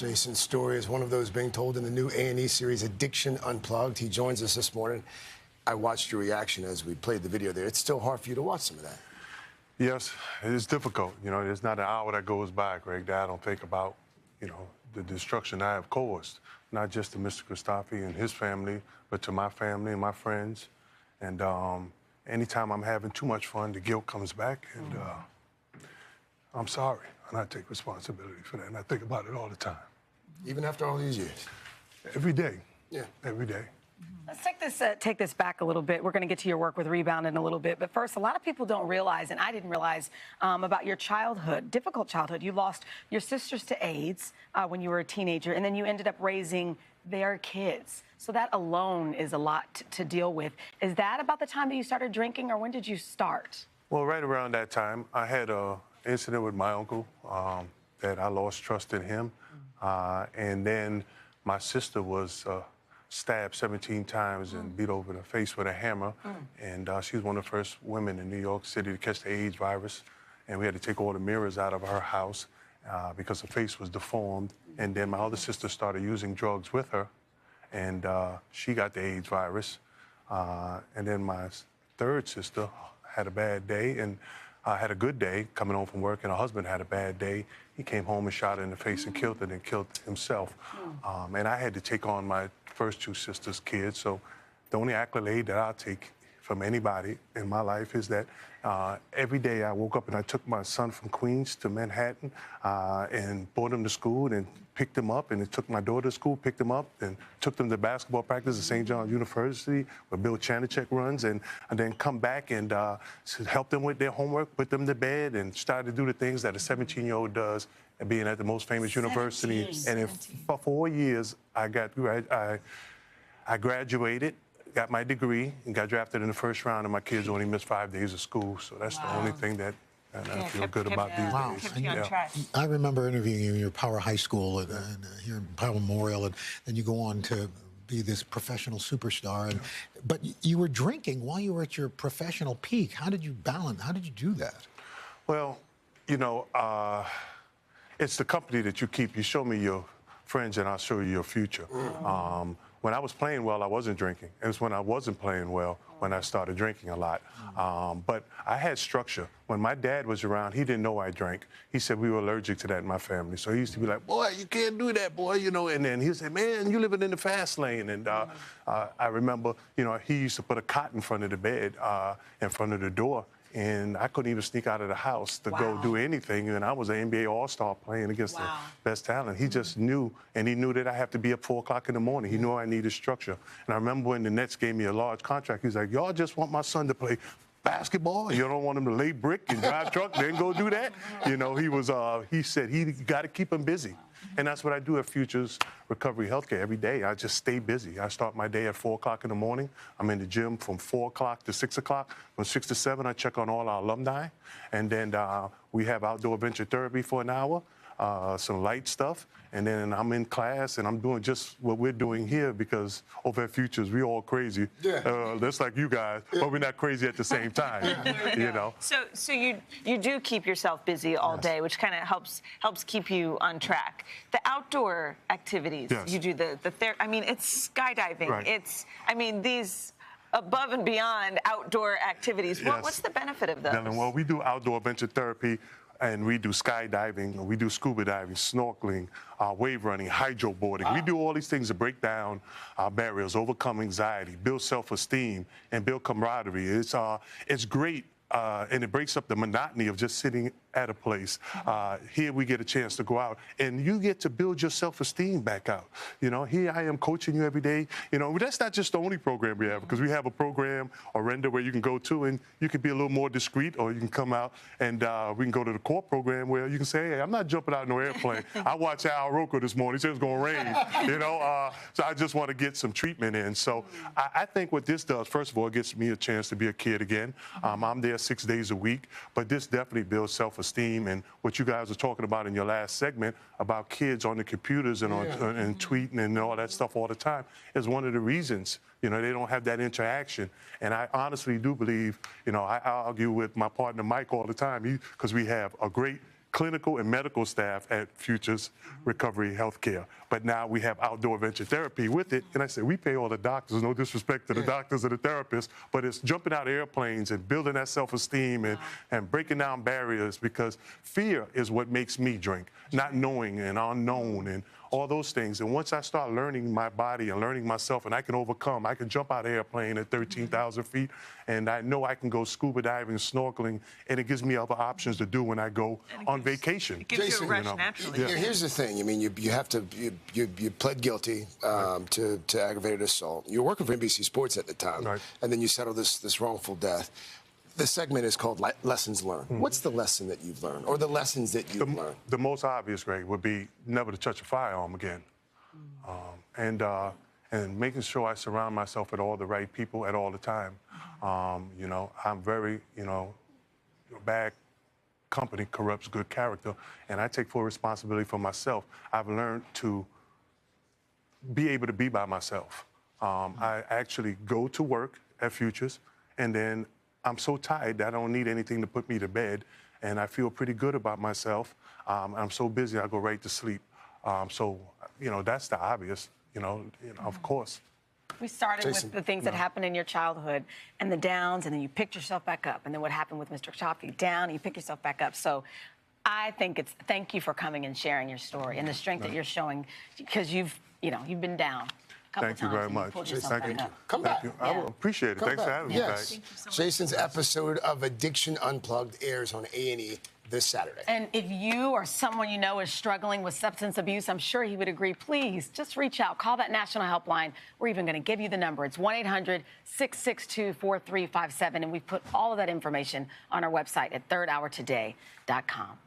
Jayson's story is one of those being told in the new A&E series Addiction Unplugged. He joins us this morning. I watched your reaction as we played the video there. It's still hard for you to watch some of that. Yes, it is difficult. You know, there's not an hour that goes by, Greg, that I don't think about, you know, the destruction I have caused, not just to Mr. Christophe and his family, but to my family and my friends. And anytime I'm having too much fun, the guilt comes back, and I'm sorry, and I take responsibility for that, and I think about it all the time. Even after all these years? Every day. Yeah. Every day. Let's take this back a little bit. We're going to get to your work with Rebound in a little bit. But first, a lot of people don't realize, and I didn't realize, about your childhood, difficult childhood. You lost your sisters to AIDS when you were a teenager, and then you ended up raising their kids. So that alone is a lot to deal with. Is that about the time that you started drinking, or when did you start? Well, right around that time, I had an incident with my uncle that I lost trust in him. And then my sister was stabbed 17 times and beat over the face with a hammer. And she was one of the first women in New York City to catch the AIDS virus. And we had to take all the mirrors out of her house because her face was deformed. And then my other sister started using drugs with her, and she got the AIDS virus. And then my third sister had a bad day, and had a good day coming home from work, and her husband had a bad day. He came home and shot her in the face and killed her, and killed himself. And I had to take on my first two sisters' kids. So the only accolade that I'll take from anybody in my life is that every day I woke up and I took my son from Queens to Manhattan and brought him to school and picked him up, and it took my daughter to school, picked him up, and took them to basketball practice at St. John's University where Bill Chanachek runs, and then come back and help them with their homework, put them to bed, and started to do the things that a 17-year-old does and being at the most famous university. And in 4 years, I graduated, got my degree, and got drafted in the first round, and my kids only missed 5 days of school. So that's the only thing that I feel good about these days. Yeah. I remember interviewing you in your Power High School here in Power Memorial, and then you go on to be this professional superstar. But you were drinking while you were at your professional peak. How did you balance? How did you do that? Well, you know, it's the company that you keep. You show me your friends, and I'll show you your future. When I was playing well, I wasn't drinking. It was when I wasn't playing well when I started drinking a lot. But I had structure. When my dad was around, he didn't know I drank. He said we were allergic to that in my family. So he used to be like, boy, you can't do that, boy, you know. And then he'd say, man, you living in the fast lane. And I remember, you know, he used to put a cot in front of the bed, in front of the door. And I couldn't even sneak out of the house to go do anything. And I was an NBA All-Star playing against the best talent. He just knew, and he knew that I have to be up 4 o'clock in the morning. He knew I needed structure. And I remember when the Nets gave me a large contract, he was like, y'all just want my son to play basketball? You don't want him to lay brick and drive truck, then go do that? You know, he said he got to keep him busy. And that's what I do at Futures Recovery Healthcare every day. I just stay busy. I start my day at 4 o'clock in the morning. I'm in the gym from 4 o'clock to 6 o'clock. From 6 to 7, I check on all our alumni. And then we have outdoor venture therapy for an hour, some light stuff. And then I'm in class, and I'm doing just what we're doing here, because over at Futures, we all crazy. That's like you guys, but we're not crazy at the same time, you know. So you do keep yourself busy all day, which kind of helps keep you on track. The outdoor activities, you do I mean, it's skydiving. It's, I mean, these above and beyond outdoor activities. What's the benefit of those? Well, we do outdoor venture therapy, and we do skydiving, we do scuba diving, snorkeling, wave running, hydroboarding. We do all these things to break down barriers, overcome anxiety, build self-esteem, and build camaraderie. It's great, and it breaks up the monotony of just sitting at a place. Here we get a chance to go out, and you get to build your self-esteem back out. You know, here I am coaching you every day. You know, that's not just the only program we have, because we have a program, a render, where you can go to, and you can be a little more discreet, or you can come out and we can go to the core program where you can say, hey, I'm not jumping out in no airplane. I watched Al Roker this morning. He said it's going to rain, you know, so I just want to get some treatment in. So I think what this does, first of all, it gives me a chance to be a kid again. I'm there 6 days a week, but this definitely builds self-esteem. And what you guys are talking about in your last segment about kids on the computers and and tweeting and all that stuff all the time is one of the reasons, you know, they don't have that interaction. And I honestly do believe, you know, I argue with my partner Mike all the time, because we have a great clinical and medical staff at Futures Recovery Healthcare. But now we have outdoor venture therapy with it. And I said, we pay all the doctors, no disrespect to the doctors and the therapists, but it's jumping out of airplanes and building that self-esteem and breaking down barriers, because fear is what makes me drink, not knowing and unknown and all those things. And once I start learning my body and learning myself, and I can overcome, I can jump out of an airplane at 13,000 feet, and I know I can go scuba diving, snorkeling, and it gives me other options to do when I go on vacation. It gives you a rush you know, naturally. yeah. Here's the thing. I mean, you have to, you pled guilty to aggravated assault. You were working for NBC Sports at the time, Right. and then you settled this wrongful death. The segment is called Lessons Learned. What's the lesson that you've learned, or the lessons that you've learned? The most obvious, Greg, would be never to touch a firearm again. And making sure I surround myself with all the right people at all the time. You know, I'm very, you know, bad company corrupts good character, and I take full responsibility for myself. I've learned to be able to be by myself. I actually go to work at Futures, and then I'm so tired that I don't need anything to put me to bed, and I feel pretty good about myself. I'm so busy, I go right to sleep. So, you know, that's the obvious, you know, of course. We started Jayson, with the things that happened in your childhood and the downs, and then you picked yourself back up. And then what happened with Mr. Chaffee, down, and you pick yourself back up. So I think it's thank you for coming and sharing your story and the strength that you're showing, because you've been down a couple Thank you times very and much. pulled yourself Thank back you. up. Come Thank back. you. I will appreciate it. Come Thanks for back. having me Yes. back. Jason's episode of Addiction Unplugged airs on A&E this Saturday. And if you or someone you know is struggling with substance abuse, I'm sure he would agree. Please just reach out. Call that national helpline. We're even going to give you the number. It's 1-800-662-4357. And we've put all of that information on our website at thirdhourtoday.com.